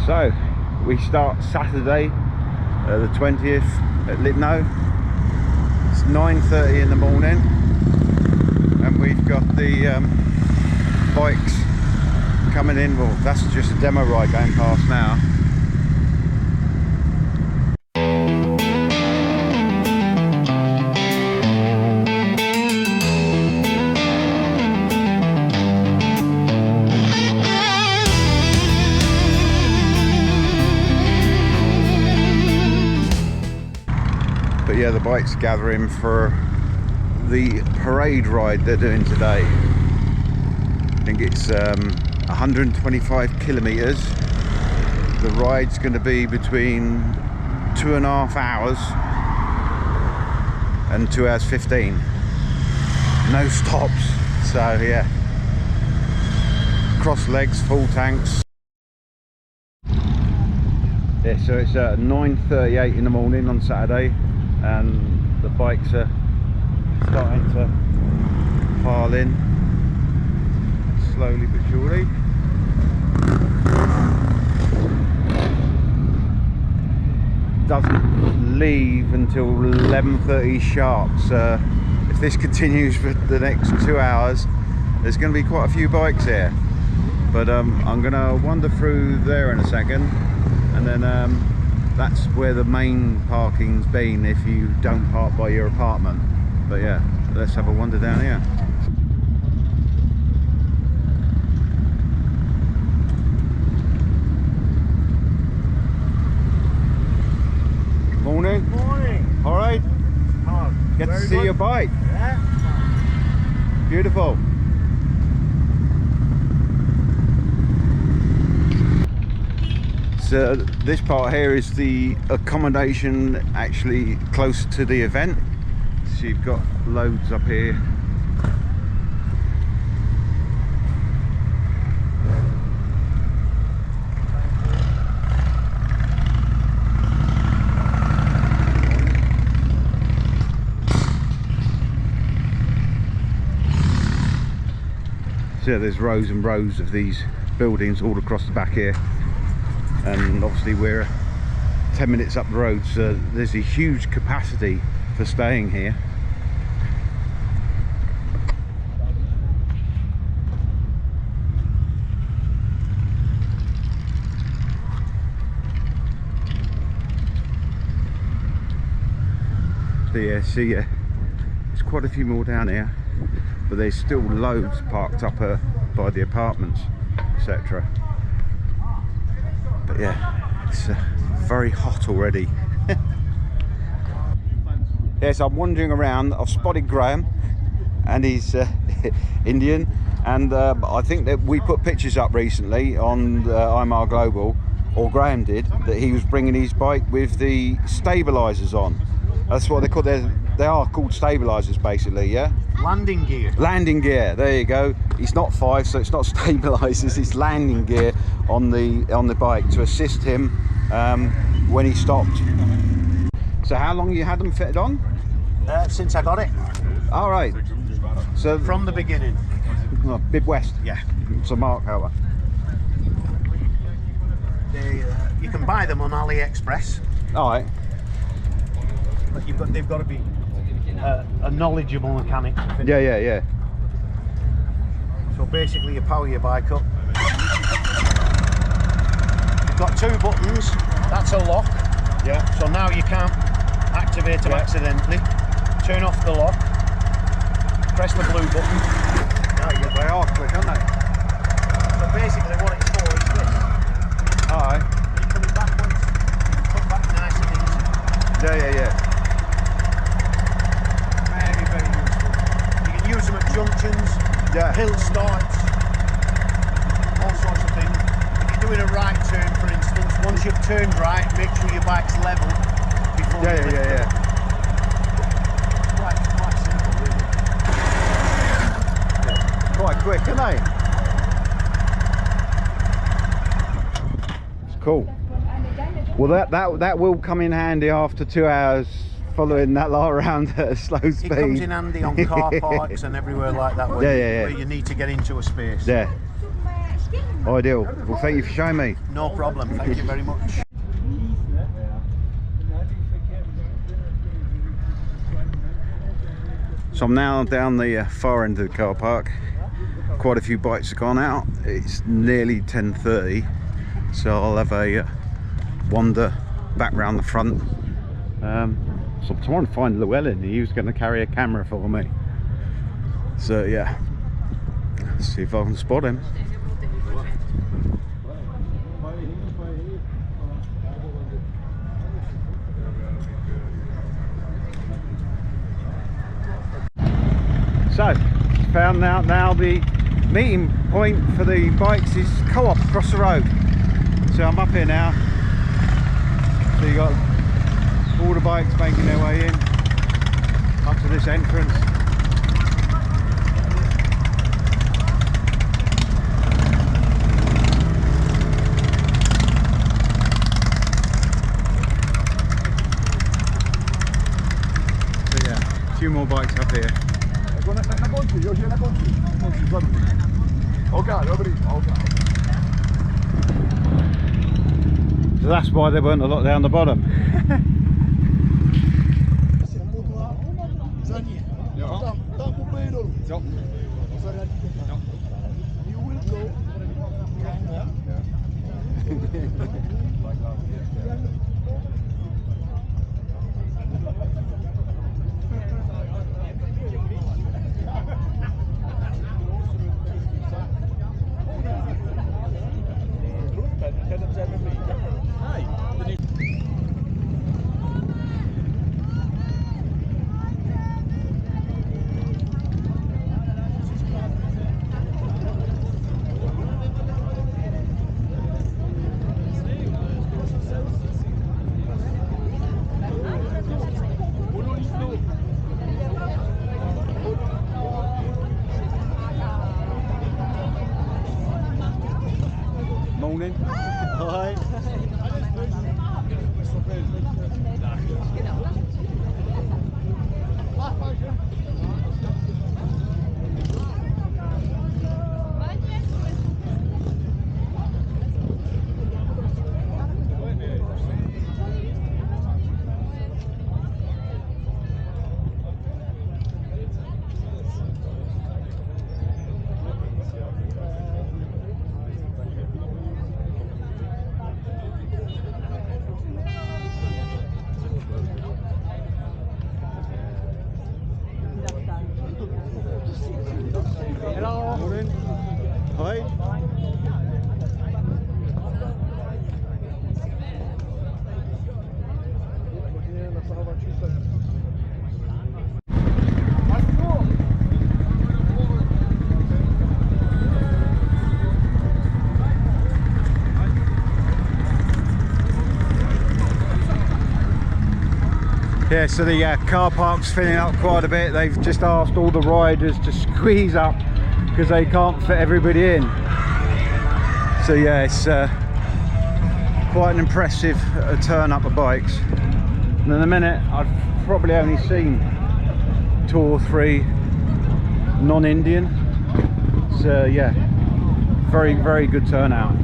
So we start Saturday, the 20th at Lipno. It's 9:30 in the morning, and we've got the bikes coming in. Well, that's just a demo ride going past now. But yeah, the bikes gathering for the parade ride they're doing today. I think it's 125 kilometers. The ride's going to be between 2.5 hours and 2 hours 15. No stops. So yeah, cross legs, full tanks. Yeah, so it's 9:38 in the morning on Saturday, and the bikes are starting to file in slowly but surely. Doesn't leave until 11:30 sharp, so if this continues for the next 2 hours, there's going to be quite a few bikes here. But I'm going to wander through there in a second, and then that's where the main parking's been if you don't park by your apartment. But yeah, let's have a wander down here. Morning. Morning. All right. Get to see your bike. Yeah. Beautiful. So this part here is the accommodation actually close to the event. So you've got loads up here. So yeah, there's rows and rows of these buildings all across the back here. And obviously we're 10 minutes up the road, so there's a huge capacity for staying here. So yeah, see, there's quite a few more down here, but there's still loads parked up by the apartments, etc. But yeah, it's very hot already. Yes, I'm wandering around. I've spotted Graham, and he's Indian, and I think that we put pictures up recently on IMR Global, or Graham did, that he was bringing his bike with the stabilizers on. That's what they call they are called stabilizers basically, yeah? Landing gear. Landing gear, there you go. It's not 5, so it's not stabilizers, it's landing gear on the bike to assist him when he stopped. So how long you had them fitted on? Since I got it. All right. So From the beginning. Oh, Bib West. Yeah. So Mark Howard. You can buy them on AliExpress. All right. But they've got to be a knowledgeable mechanic to fit. Yeah. So basically you power your bike up. You've got 2 buttons. That's a lock. Yeah. So now you can't activate them accidentally. Turn off the lock. Press the blue button. They are quick, aren't they? So basically what it's for is this. All right. You're coming backwards. Come back nice and easy. Yeah. Very, very useful. You can use them at junctions, hill starts, all sorts of things. If you're doing a right turn, for instance, once you've turned right, make sure your bike's level before you lift it. Quite simple, really. Quite quick, aren't they? It's cool. Well, that will come in handy after 2 hours following that lot around at a slow speed. It comes in handy on car parks and everywhere like that where you need to get into a space. Yeah. Ideal. Well, thank you for showing me. No problem. Thank you very much. So I'm now down the far end of the car park. Quite a few bikes have gone out. It's nearly 10:30, so I'll have a wander back round the front. So I'm trying to find Llewellyn. He was going to carry a camera for me. So yeah, let's see if I can spot him. So, found out now the meeting point for the bikes is Co-op across the road. So I'm up here now. So you got all the bikes making their way in up to this entrance. So yeah, a few more bikes up here. So that's why there weren't a lot down the bottom. Morning. Hi. Hello. Morning. Hi. Yeah, so the car park's filling up quite a bit. They've just asked all the riders to squeeze up because they can't fit everybody in. So yeah, it's quite an impressive turn up of bikes. And in a minute, I've probably only seen 2 or 3 non-Indian. So yeah, very, very good turnout.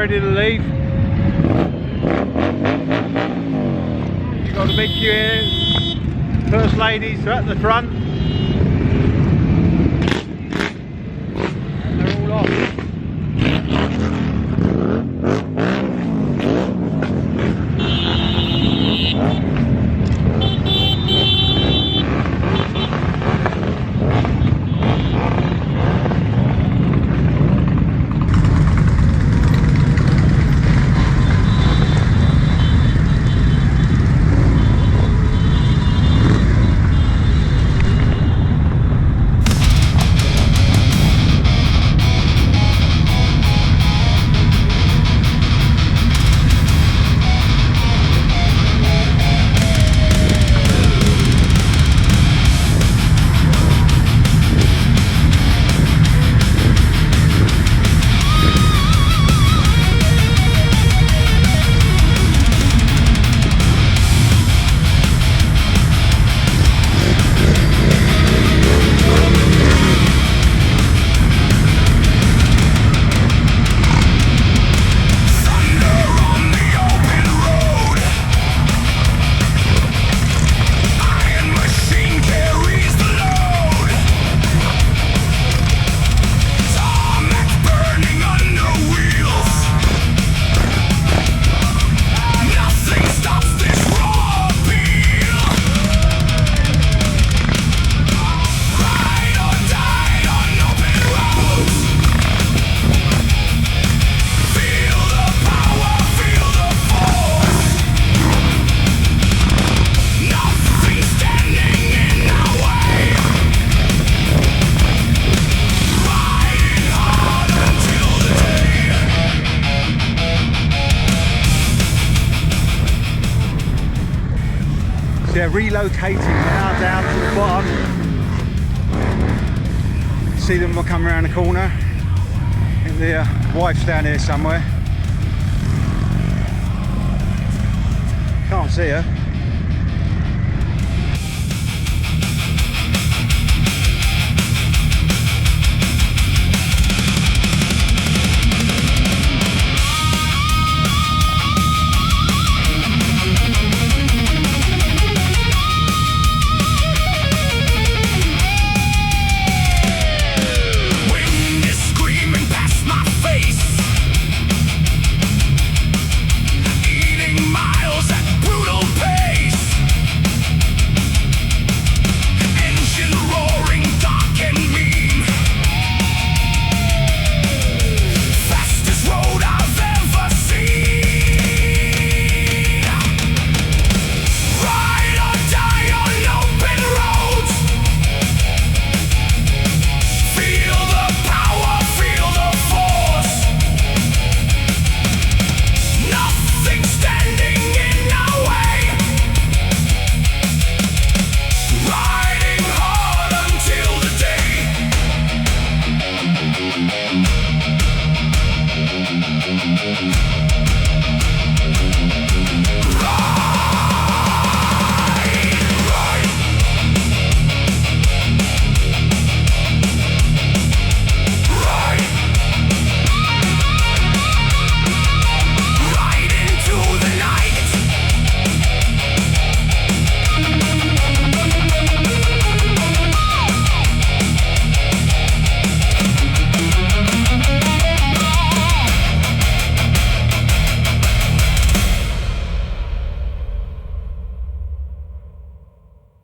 ready to leave. You've got the big queue here. First ladies are at the front. And they're all off. They're relocating now down to the bottom. See them come around the corner. I think the wife's down here somewhere. Can't see her.